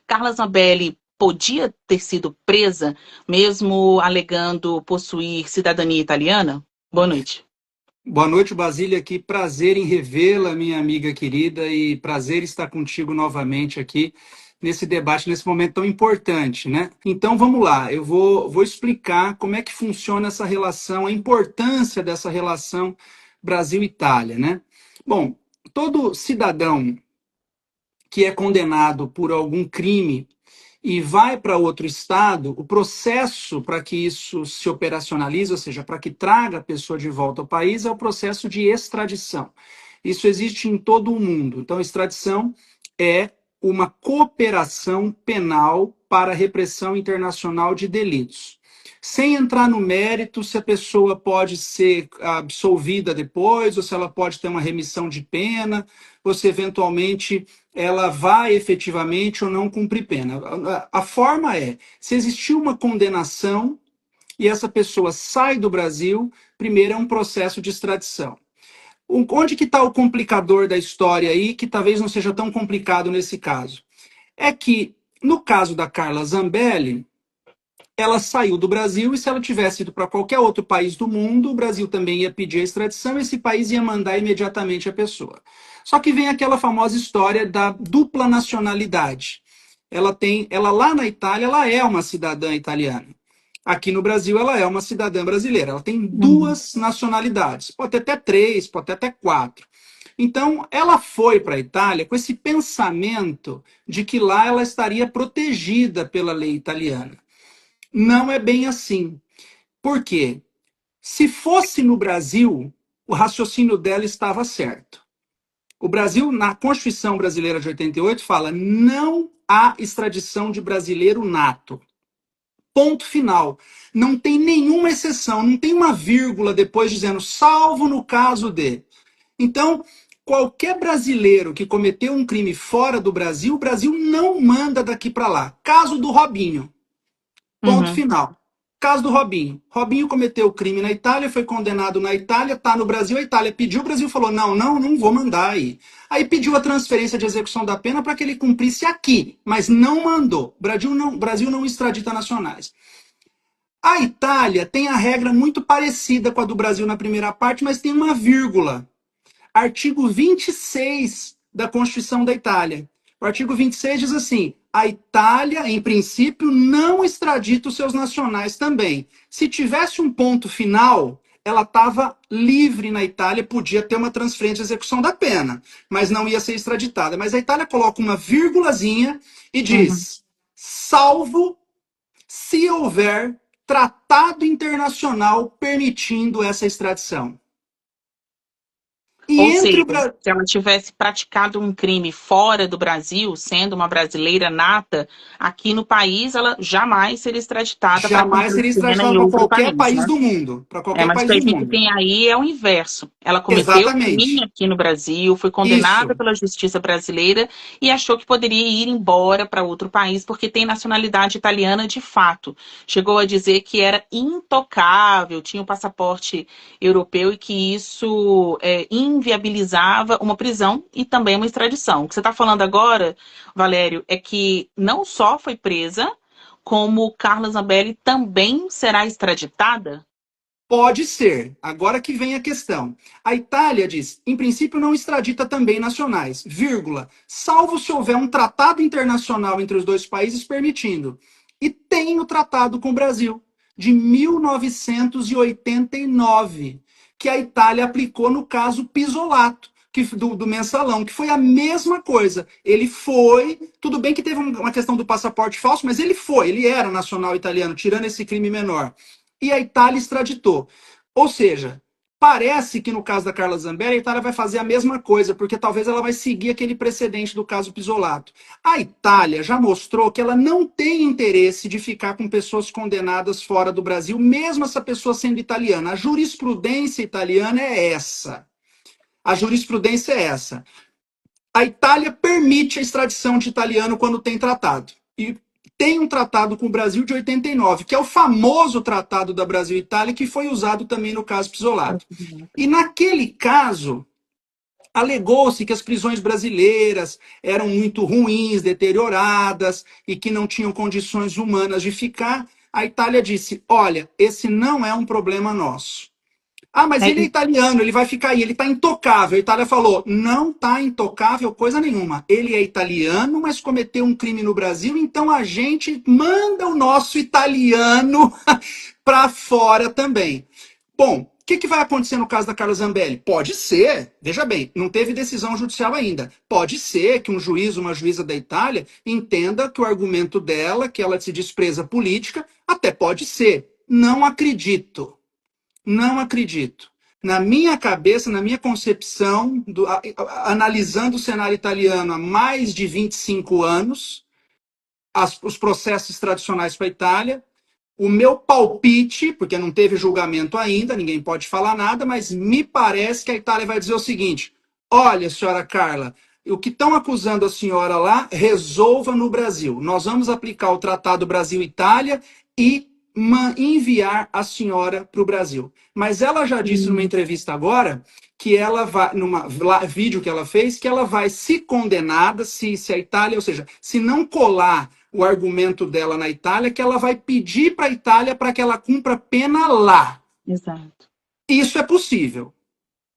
Carla Zambelli podia ter sido presa, mesmo alegando possuir cidadania italiana? Boa noite. Boa noite, Basília, aqui. Prazer em revê-la, minha amiga querida, e prazer estar contigo novamente aqui nesse debate, nesse momento tão importante, né? Então, vamos lá, eu vou explicar como é que funciona essa relação, a importância dessa relação Brasil-Itália, né? Bom, todo cidadão que é condenado por algum crime e vai para outro estado, o processo para que isso se operacionalize, ou seja, para que traga a pessoa de volta ao país, é o processo de extradição. Isso existe em todo o mundo. Então, extradição é uma cooperação penal para a repressão internacional de delitos. Sem entrar no mérito se a pessoa pode ser absolvida depois, ou se ela pode ter uma remissão de pena, ou se eventualmente ela vai efetivamente ou não cumprir pena. A forma é, se existiu uma condenação e essa pessoa sai do Brasil, primeiro é um processo de extradição. Onde que está o complicador da história aí, que talvez não seja tão complicado nesse caso? É que, no caso da Carla Zambelli, ela saiu do Brasil e se ela tivesse ido para qualquer outro país do mundo, o Brasil também ia pedir a extradição e esse país ia mandar imediatamente a pessoa. Só que vem aquela famosa história da dupla nacionalidade. Ela lá na Itália, ela é uma cidadã italiana. Aqui no Brasil, ela é uma cidadã brasileira. Ela tem Uhum. duas nacionalidades, pode ter até três, pode ter até quatro. Então, ela foi para a Itália com esse pensamento de que lá ela estaria protegida pela lei italiana. Não é bem assim. Por quê? Se fosse no Brasil, o raciocínio dela estava certo. O Brasil, na Constituição Brasileira de 88, fala não há extradição de brasileiro nato. Ponto final. Não tem nenhuma exceção, não tem uma vírgula depois dizendo salvo no caso de. Então, qualquer brasileiro que cometeu um crime fora do Brasil, o Brasil não manda daqui para lá. Caso do Robinho. Ponto Uhum. final. Caso do Robinho. Robinho cometeu crime na Itália, foi condenado na Itália, está no Brasil, a Itália pediu, o Brasil falou: não vou mandar aí. Aí pediu a transferência de execução da pena para que ele cumprisse aqui, mas não mandou. Brasil não extradita nacionais. A Itália tem a regra muito parecida com a do Brasil na primeira parte, mas tem uma vírgula. Artigo 26 da Constituição da Itália. O artigo 26 diz assim: a Itália, em princípio, não extradita os seus nacionais também. Se tivesse um ponto final, ela estava livre na Itália, podia ter uma transferência de execução da pena, mas não ia ser extraditada. Mas a Itália coloca uma vírgulazinha e Uhum. diz: salvo se houver tratado internacional permitindo essa extradição. E Ou entre seja, o Brasil. se ela tivesse praticado um crime fora do Brasil, sendo uma brasileira nata, aqui no país ela jamais seria extraditada para Jamais cumprir seria pena extraditado em para outro qualquer país, país né? do mundo. Para É, qualquer mas o que país a do gente mundo. tem aí é o inverso. Ela cometeu crime Exatamente. aqui no Brasil, foi condenada Isso. pela justiça brasileira e achou que poderia ir embora para outro país porque tem nacionalidade italiana de fato. Chegou a dizer que era intocável, tinha o passaporte europeu e que isso inviabilizava uma prisão e também uma extradição. O que você está falando agora, Valério, é que não só foi presa, como Carla Zambelli também será extraditada? Pode ser. Agora que vem a questão. A Itália diz, em princípio, não extradita também nacionais, vírgula, salvo se houver um tratado internacional entre os dois países permitindo. E tem o tratado com o Brasil, de 1989, que a Itália aplicou no caso Pisolato, do mensalão, que foi a mesma coisa. Ele foi, tudo bem que teve uma questão do passaporte falso, mas ele era nacional italiano, tirando esse crime menor. E a Itália extraditou. Ou seja, parece que no caso da Carla Zambelli, a Itália vai fazer a mesma coisa, porque talvez ela vai seguir aquele precedente do caso Pisolato. A Itália já mostrou que ela não tem interesse de ficar com pessoas condenadas fora do Brasil, mesmo essa pessoa sendo italiana. A jurisprudência italiana é essa. A jurisprudência é essa. A Itália permite a extradição de italiano quando tem tratado. E tem um tratado com o Brasil de 89, que é o famoso Tratado da Brasil-Itália, que foi usado também no caso Pisolato. E naquele caso, Alegou-se que as prisões brasileiras eram muito ruins, deterioradas e que não tinham condições humanas de ficar. A Itália disse: olha, esse não é um problema nosso. Ah, mas É, ele é italiano, ele vai ficar aí, ele está intocável. A Itália falou: não está intocável coisa nenhuma. Ele é italiano, mas cometeu um crime no Brasil, então a gente manda o nosso italiano para fora também. Bom, o que vai acontecer no caso da Carla Zambelli? Pode ser, veja bem, não teve decisão judicial ainda. Pode ser que um juiz, uma juíza da Itália, entenda que o argumento dela, que ela se diz presa política, até pode ser. Não acredito. Não acredito. Na minha cabeça, na minha concepção, analisando o cenário italiano há mais de 25 anos, os processos tradicionais para a Itália, o meu palpite, porque não teve julgamento ainda, ninguém pode falar nada, mas me parece que a Itália vai dizer o seguinte: olha, senhora Carla, o que estão acusando a senhora lá, resolva no Brasil. Nós vamos aplicar o Tratado Brasil-Itália e enviar a senhora para o Brasil. Mas ela já disse numa entrevista agora que ela vai, numa vídeo que ela fez, que ela vai, se condenada, se a Itália, ou seja, se não colar o argumento dela na Itália, que ela vai pedir para a Itália para que ela cumpra pena lá. exato. Isso é possível.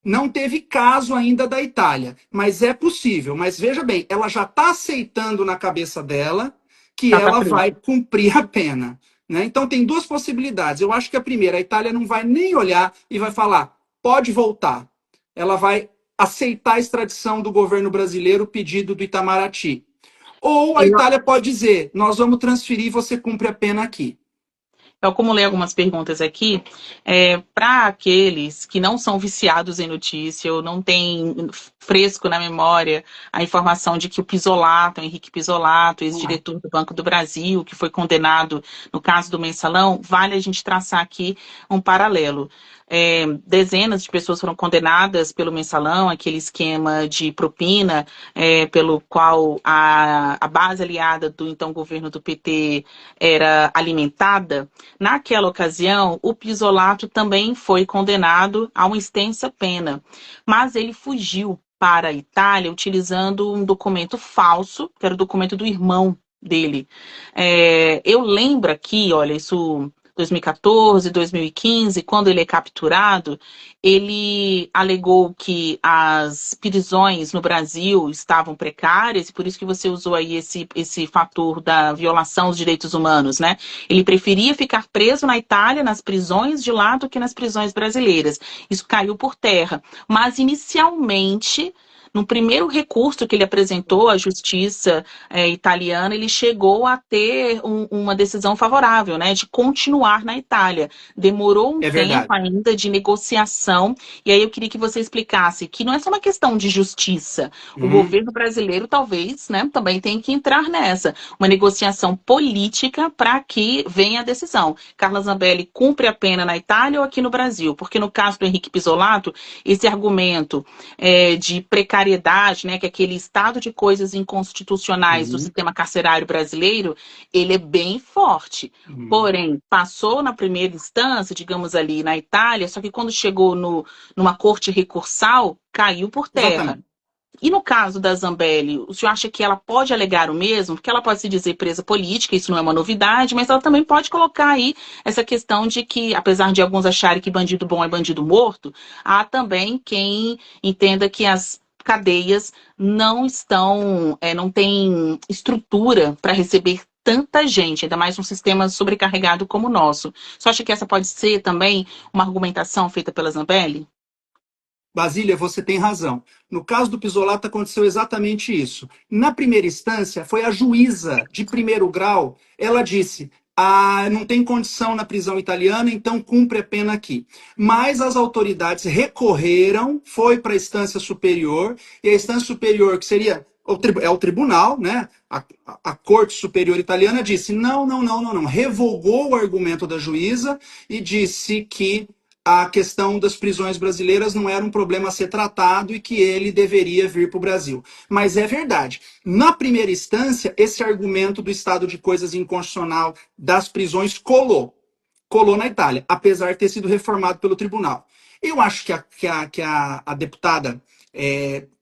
Não teve caso ainda da Itália, mas é possível. Mas veja bem, ela já está aceitando na cabeça dela que Tá, tá ela preso. vai cumprir a pena. Né? Então tem duas possibilidades. Eu acho que a primeira, a Itália não vai nem olhar e vai falar, pode voltar. Ela vai aceitar a extradição do governo brasileiro, o pedido do Itamaraty. Ou a Eu, Itália pode dizer, nós vamos transferir e você cumpre a pena aqui. eu acumulei algumas perguntas aqui. Para aqueles que não são viciados em notícia ou não têm fresco na memória a informação de que o Pisolato, o Henrique Pisolato, ex-diretor do Banco do Brasil, que foi condenado no caso do Mensalão, vale a gente traçar aqui um paralelo. Dezenas de pessoas foram condenadas pelo Mensalão, aquele esquema de propina, pelo qual a base aliada do então governo do PT era alimentada. Naquela ocasião, o Pisolato também foi condenado a uma extensa pena, mas ele fugiu para a Itália utilizando um documento falso, que era o documento do irmão dele. Eu lembro aqui, olha, isso 2014, 2015, quando ele é capturado, ele alegou que as prisões no Brasil estavam precárias, e por isso que você usou aí esse fator da violação aos direitos humanos, né? Ele preferia ficar preso na Itália, nas prisões de lá, do que nas prisões brasileiras. Isso caiu por terra. Mas, inicialmente, no primeiro recurso que ele apresentou à justiça italiana, ele chegou a ter uma decisão favorável, né, de continuar na Itália. Demorou um É tempo verdade. ainda de negociação, e aí eu queria que você explicasse que não é só uma questão de justiça. O Uhum. governo brasileiro talvez, né, também tem que entrar nessa. Uma negociação política para que venha a decisão. Carla Zambelli cumpre a pena na Itália ou aqui no Brasil? Porque no caso do Henrique Pisolato, esse argumento de precariedade, né, que é aquele estado de coisas inconstitucionais do Uhum. sistema carcerário brasileiro, ele é bem forte. Uhum. Porém, passou na primeira instância, digamos ali, na Itália, só que quando chegou numa corte recursal, caiu por terra. Exatamente. E no caso da Zambelli, o senhor acha que ela pode alegar o mesmo? Porque ela pode se dizer presa política, isso não é uma novidade, mas ela também pode colocar aí essa questão de que, apesar de alguns acharem que bandido bom é bandido morto, há também quem entenda que as cadeias não estão, não têm estrutura para receber tanta gente, ainda mais um sistema sobrecarregado como o nosso. Você acha que essa pode ser também uma argumentação feita pela Zambelli? Basília, você tem razão. No caso do Pisolato aconteceu exatamente isso. Na primeira instância, foi a juíza de primeiro grau, ela disse: não tem condição na prisão italiana, então cumpre a pena aqui. Mas as autoridades recorreram, foi para a instância superior, e a instância superior, que seria o tribunal, né? A Corte Superior Italiana disse: não, não, não, não, não. Revogou o argumento da juíza e disse que a questão das prisões brasileiras não era um problema a ser tratado e que ele deveria vir para o Brasil. Mas é verdade. Na primeira instância, esse argumento do estado de coisas inconstitucional das prisões colou na Itália, apesar de ter sido reformado pelo tribunal. Eu acho que a deputada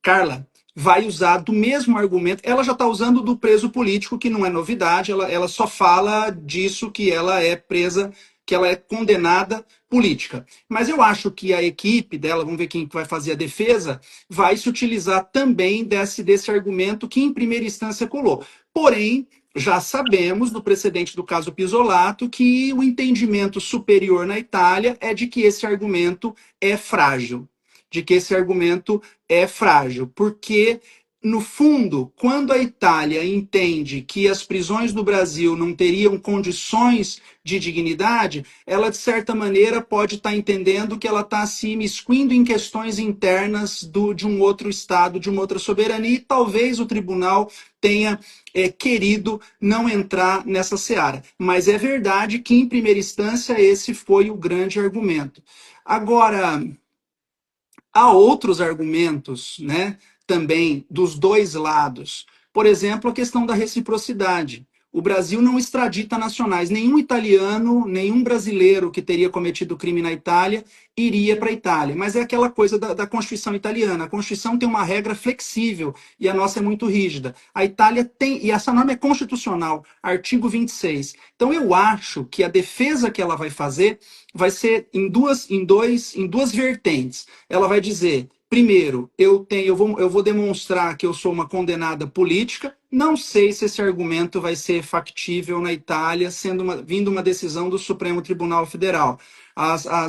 Carla, vai usar do mesmo argumento. Ela já está usando do preso político, que não é novidade, ela só fala disso que ela é presa, que ela é condenada política. Mas eu acho que a equipe dela, vamos ver quem vai fazer a defesa, vai se utilizar também desse argumento que em primeira instância colou. Porém, já sabemos do precedente do caso Pisolato que o entendimento superior na Itália é de que esse argumento é frágil, de que esse argumento é frágil, porque no fundo, quando a Itália entende que as prisões do Brasil não teriam condições de dignidade, ela, de certa maneira, pode estar entendendo que ela está se imiscuindo em questões internas de um outro Estado, de uma outra soberania, e talvez o tribunal tenha querido não entrar nessa seara. Mas é verdade que, em primeira instância, esse foi o grande argumento. Agora, há outros argumentos, né, também dos dois lados. Por exemplo, a questão da reciprocidade. O Brasil não extradita nacionais. Nenhum italiano, nenhum brasileiro que teria cometido crime na Itália iria para a Itália. Mas é aquela coisa da Constituição italiana. A Constituição tem uma regra flexível e a nossa é muito rígida. A Itália tem, e essa norma é constitucional, artigo 26. Então eu acho que a defesa que ela vai ser em duas vertentes. Ela vai dizer: primeiro, eu vou demonstrar que eu sou uma condenada política. Não sei se esse argumento vai ser factível na Itália, vindo uma decisão do Supremo Tribunal Federal.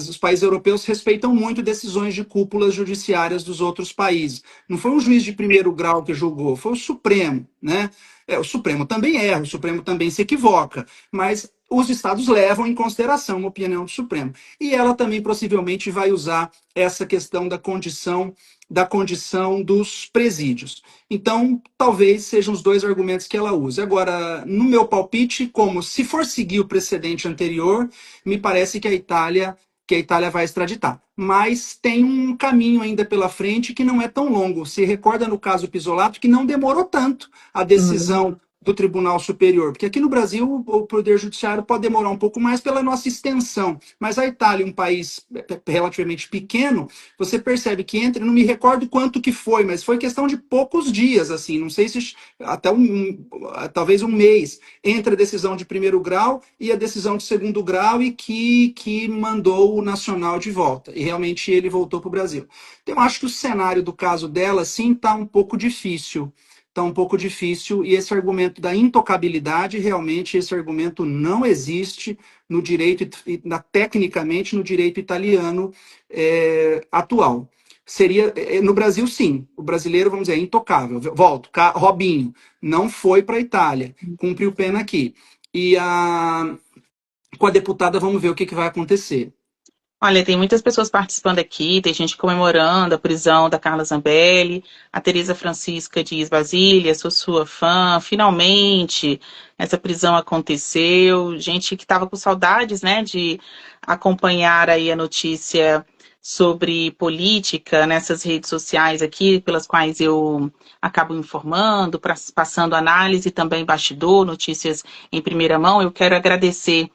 Os países europeus respeitam muito decisões de cúpulas judiciárias dos outros países. Não foi um juiz de primeiro grau que julgou, foi o Supremo, né? O Supremo também erra, o Supremo também se equivoca, mas os estados levam em consideração a opinião do Supremo. E ela também possivelmente vai usar essa questão da condição dos presídios. Então, talvez sejam os dois argumentos que ela use. Agora, no meu palpite, como se for seguir o precedente anterior, me parece que a Itália vai extraditar. Mas tem um caminho ainda pela frente que não é tão longo. Se recorda no caso Pisolato que não demorou tanto a decisão do Tribunal Superior, porque aqui no Brasil o Poder Judiciário pode demorar um pouco mais pela nossa extensão, mas a Itália, um país relativamente pequeno, você percebe que entre, não me recordo quanto que foi, mas foi questão de poucos dias, assim, não sei se até talvez um mês, entre a decisão de primeiro grau e a decisão de segundo grau, e que mandou o Nacional de volta, e realmente ele voltou para o Brasil. Então eu acho que o cenário do caso dela, sim, está um pouco difícil, e esse argumento da intocabilidade, realmente esse argumento não existe no direito, tecnicamente, no direito italiano atual. Seria, no Brasil, sim, o brasileiro, vamos dizer, é intocável. Volto, Robinho, não foi para a Itália, cumpriu pena aqui. E com a deputada, vamos ver o que vai acontecer. Olha, tem muitas pessoas participando aqui, tem gente comemorando a prisão da Carla Zambelli, a Tereza Francisca diz: Basília, sou sua fã, finalmente essa prisão aconteceu. Gente que estava com saudades, né, de acompanhar aí a notícia sobre política nessas redes sociais aqui, pelas quais eu acabo informando, passando análise, também bastidor, notícias em primeira mão. Eu quero agradecer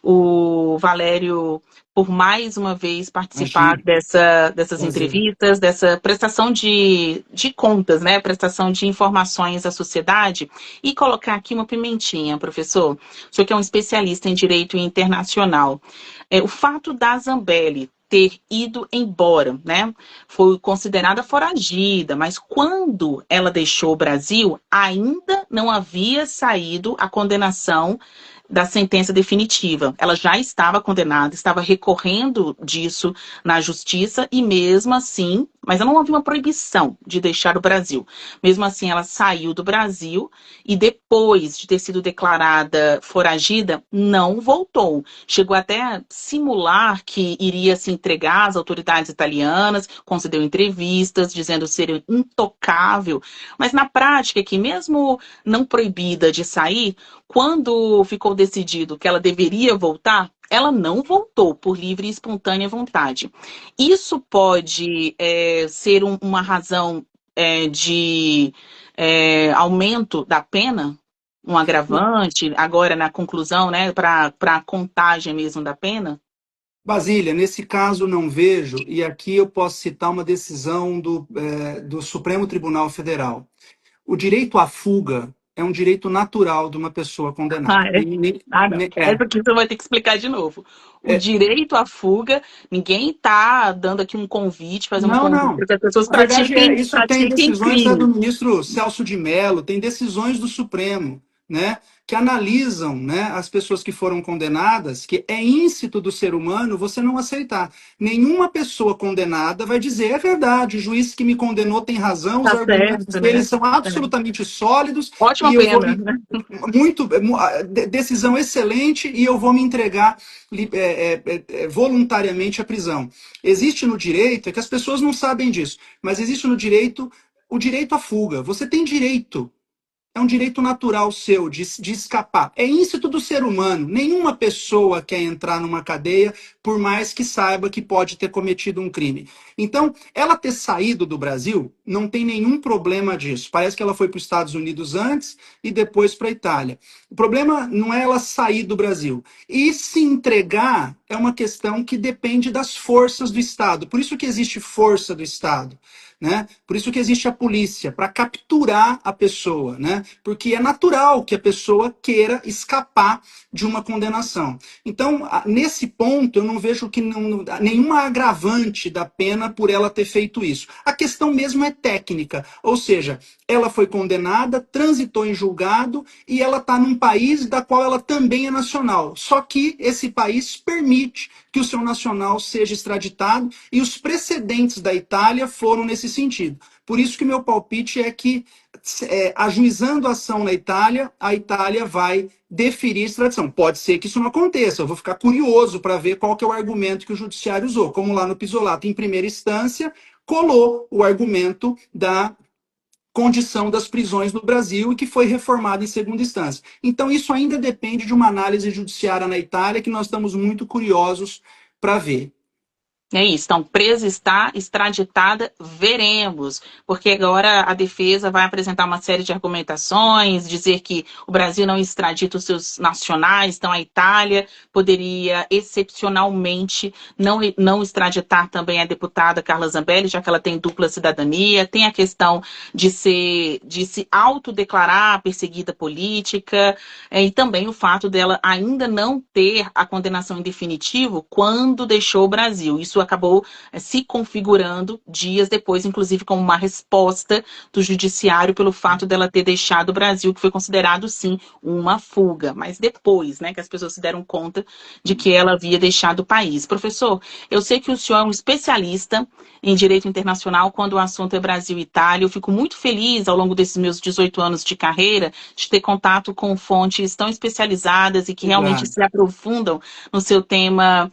o Valério por mais uma vez participar dessas entrevistas, dessa prestação de contas, né? Prestação de informações à sociedade, e colocar aqui uma pimentinha, professor. O senhor que é um especialista em direito internacional. O fato da Zambelli ter ido embora, né? Foi considerada foragida, mas quando ela deixou o Brasil, ainda não havia saído a condenação da sentença definitiva. Ela já estava condenada, estava recorrendo disso na justiça, e mesmo assim, mas não havia uma proibição de deixar o Brasil. Mesmo assim, ela saiu do Brasil e, depois de ter sido declarada foragida, não voltou. Chegou até a simular que iria se entregar às autoridades italianas, concedeu entrevistas dizendo ser intocável, mas na prática, que mesmo não proibida de sair, quando ficou decidido que ela deveria voltar, ela não voltou por livre e espontânea vontade. Isso pode ser uma razão de aumento da pena? Um agravante, agora na conclusão, né, para a contagem mesmo da pena? Basília, nesse caso não vejo, e aqui eu posso citar uma decisão do Supremo Tribunal Federal. O direito à fuga é um direito natural de uma pessoa condenada. Ah, é? Ah, não. É, Essa aqui você vai ter que explicar de novo. O é, direito à fuga, ninguém está dando aqui um convite, fazendo um não, convite não. para que as pessoas Na verdade, isso tem pratiquem decisões do crime. ministro Celso de Mello, tem decisões do Supremo, né, que analisam, né, as pessoas que foram condenadas, que é íncito do ser humano você não aceitar. Nenhuma pessoa condenada vai dizer, é verdade, o juiz que me condenou tem razão, os Tá argumentos certo, dele né? são É. absolutamente sólidos Ótima e eu vou pena, me né? muito decisão excelente e eu vou me entregar voluntariamente à prisão. Existe no direito, é que as pessoas não sabem disso, mas existe no direito o direito à fuga. Você tem direito, é um direito natural seu de escapar. É íncito do ser humano. Nenhuma pessoa quer entrar numa cadeia, por mais que saiba que pode ter cometido um crime. Então, ela ter saído do Brasil, não tem nenhum problema disso. Parece que ela foi para os Estados Unidos antes e depois para a Itália. O problema não é ela sair do Brasil. E se entregar é uma questão que depende das forças do Estado. Por isso que existe força do Estado. Né? Por isso que existe a polícia, para capturar a pessoa, né? Porque é natural que a pessoa queira escapar de uma condenação. Então, nesse ponto, eu não vejo que nenhuma agravante da pena por ela ter feito isso. A questão mesmo é técnica, ou seja, ela foi condenada, transitou em julgado e ela está num país da qual ela também é nacional. Só que esse país permite que o seu nacional seja extraditado e os precedentes da Itália foram nesse sentido. Por isso que meu palpite é que, ajuizando a ação na Itália, a Itália vai deferir extradição. Pode ser que isso não aconteça, eu vou ficar curioso para ver qual que é o argumento que o judiciário usou. Como lá no Pisolato, em primeira instância, colou o argumento da condição das prisões no Brasil e que foi reformada em segunda instância. Então, isso ainda depende de uma análise judiciária na Itália que nós estamos muito curiosos para ver. É isso. Então, presa está, extraditada, veremos. Porque agora a defesa vai apresentar uma série de argumentações, dizer que o Brasil não extradita os seus nacionais, então a Itália poderia excepcionalmente não extraditar também a deputada Carla Zambelli, já que ela tem dupla cidadania. Tem a questão de se autodeclarar perseguida política, e também o fato dela ainda não ter a condenação em definitivo quando deixou o Brasil. Isso acabou se configurando dias depois, inclusive como uma resposta do judiciário pelo fato dela ter deixado o Brasil, que foi considerado, sim, uma fuga. Mas depois, né, que as pessoas se deram conta de que ela havia deixado o país. Professor, eu sei que o senhor é um especialista em direito internacional quando o assunto é Brasil e Itália. Eu fico muito feliz, ao longo desses meus 18 anos de carreira, de ter contato com fontes tão especializadas e que realmente Obrigado. se aprofundam no seu tema,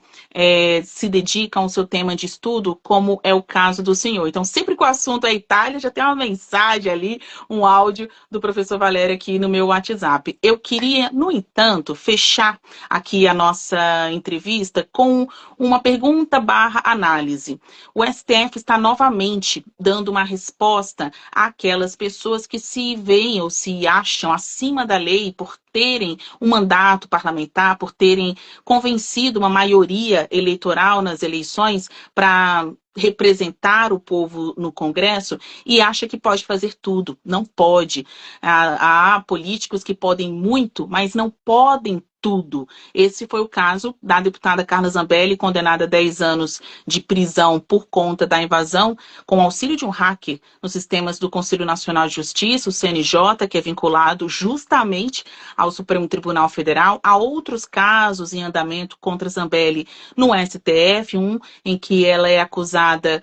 se dedicam ao seu tema de estudo, como é o caso do senhor. Então, sempre que o assunto é Itália, já tem uma mensagem ali, um áudio do professor Valério aqui no meu WhatsApp. Eu queria, no entanto, fechar aqui a nossa entrevista com uma pergunta barra análise. O STF está novamente dando uma resposta àquelas pessoas que se veem ou se acham acima da lei por terem um mandato parlamentar, por terem convencido uma maioria eleitoral nas eleições para representar o povo no Congresso e acha que pode fazer tudo. Não pode. Há políticos que podem muito, mas não podem tudo. Esse foi o caso da deputada Carla Zambelli, condenada a 10 anos de prisão por conta da invasão, com auxílio de um hacker nos sistemas do Conselho Nacional de Justiça, o CNJ, que é vinculado justamente ao Supremo Tribunal Federal. Há outros casos em andamento contra Zambelli no STF, um em que ela é acusada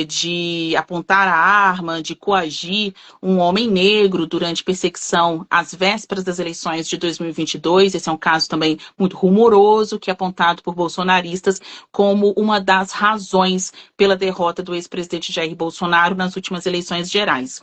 de apontar a arma, de coagir um homem negro durante perseguição às vésperas das eleições de 2022. Esse é um caso também muito rumoroso, que é apontado por bolsonaristas como uma das razões pela derrota do ex-presidente Jair Bolsonaro nas últimas eleições gerais.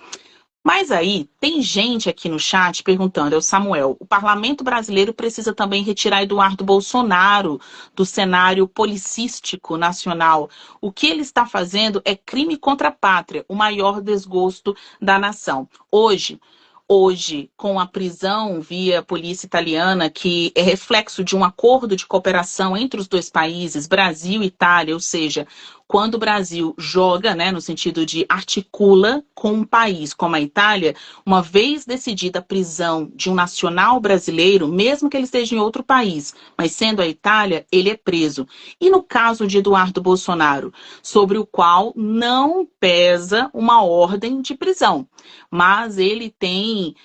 Mas aí, tem gente aqui no chat perguntando, é o Samuel, o parlamento brasileiro precisa também retirar Eduardo Bolsonaro do cenário policístico nacional. O que ele está fazendo é crime contra a pátria, o maior desgosto da nação. Hoje, hoje, com a prisão via polícia italiana, que é reflexo de um acordo de cooperação entre os dois países, Brasil e Itália, ou seja, quando o Brasil joga, né, no sentido de articula com um país como a Itália, uma vez decidida a prisão de um nacional brasileiro, mesmo que ele esteja em outro país, mas sendo a Itália, ele é preso. E no caso de Eduardo Bolsonaro, sobre o qual não pesa uma ordem de prisão, mas ele tem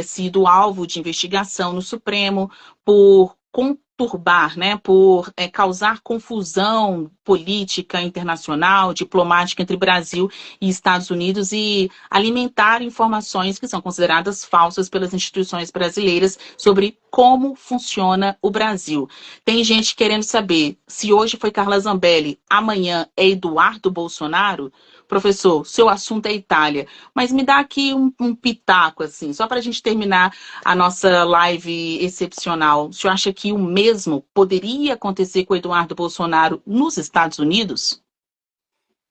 sido alvo de investigação no Supremo por conturbar, né, por causar confusão política internacional, diplomática entre Brasil e Estados Unidos e alimentar informações que são consideradas falsas pelas instituições brasileiras sobre como funciona o Brasil. Tem gente querendo saber se hoje foi Carla Zambelli, amanhã é Eduardo Bolsonaro. Professor, seu assunto é Itália, mas me dá aqui um pitaco, assim, só para a gente terminar a nossa live excepcional. O senhor acha que o mesmo poderia acontecer com o Eduardo Bolsonaro nos Estados Unidos?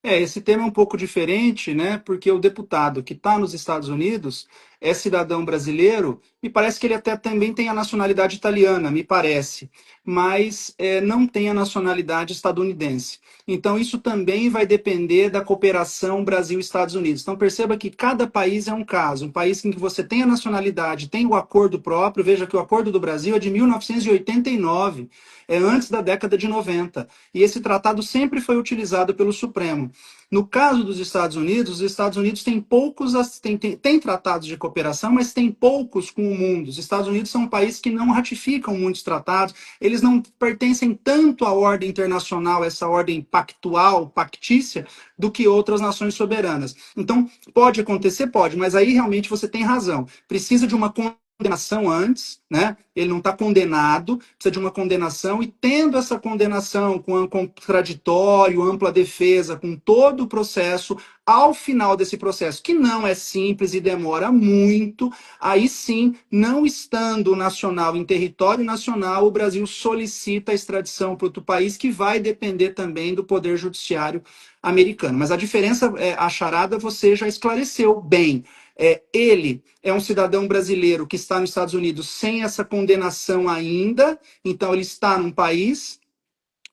Esse tema é um pouco diferente, né? Porque o deputado que está nos Estados Unidos é cidadão brasileiro, me parece que ele até também tem a nacionalidade italiana, me parece, mas não tem a nacionalidade estadunidense. Então, isso também vai depender da cooperação Brasil-Estados Unidos. Então, perceba que cada país é um caso. Um país em que você tem a nacionalidade, tem o acordo próprio, veja que o acordo do Brasil é de 1989, é antes da década de 90. E esse tratado sempre foi utilizado pelo Supremo. No caso dos Estados Unidos, os Estados Unidos têm poucos, tem tratados de cooperação, mas tem poucos com o mundo. Os Estados Unidos são um país que não ratificam muitos tratados, eles não pertencem tanto à ordem internacional, essa ordem pactual, pactícia, do que outras nações soberanas. Então, pode acontecer? Pode, mas aí realmente você tem razão. Precisa de uma condenação antes, né? Ele não está condenado, precisa de uma condenação, e tendo essa condenação com um contraditório, ampla defesa, com todo o processo, ao final desse processo, que não é simples e demora muito, aí sim, não estando o nacional em território nacional, o Brasil solicita a extradição para outro país, que vai depender também do Poder Judiciário americano. Mas a diferença, a charada, você já esclareceu bem. Ele é um cidadão brasileiro que está nos Estados Unidos sem essa condenação ainda, então ele está num país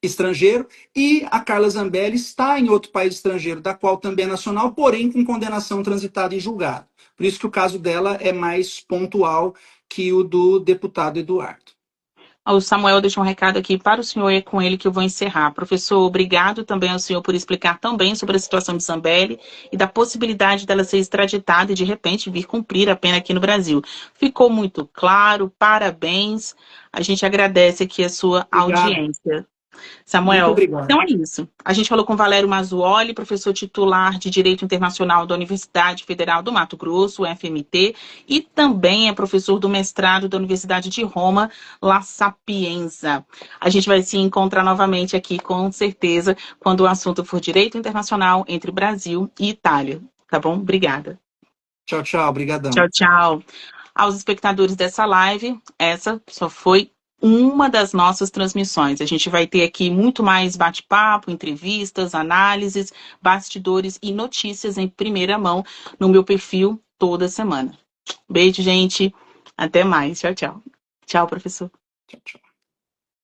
estrangeiro, e a Carla Zambelli está em outro país estrangeiro, da qual também é nacional, porém com condenação transitada em julgado. Por isso que o caso dela é mais pontual que o do deputado Eduardo. O Samuel deixou um recado aqui para o senhor e é com ele que eu vou encerrar. Professor, obrigado também ao senhor por explicar tão bem sobre a situação de Zambelli e da possibilidade dela ser extraditada e, de repente, vir cumprir a pena aqui no Brasil. Ficou muito claro, parabéns. A gente agradece aqui a sua Obrigado. audiência. Muito Samuel, obrigado. então é isso. A gente falou com Valério Mazzuoli, professor titular de Direito Internacional da Universidade Federal do Mato Grosso, UFMT, e também é professor do mestrado da Universidade de Roma, La Sapienza. A gente vai se encontrar novamente aqui, com certeza, quando o assunto for Direito Internacional entre Brasil e Itália. Tá bom? Obrigada. Tchau, tchau. Obrigadão. Tchau, tchau. Aos espectadores dessa live, essa só foi uma das nossas transmissões. A gente vai ter aqui muito mais bate-papo, entrevistas, análises, bastidores e notícias em primeira mão no meu perfil toda semana. Beijo, gente. Até mais. Tchau, tchau. Tchau, professor. Tchau, tchau.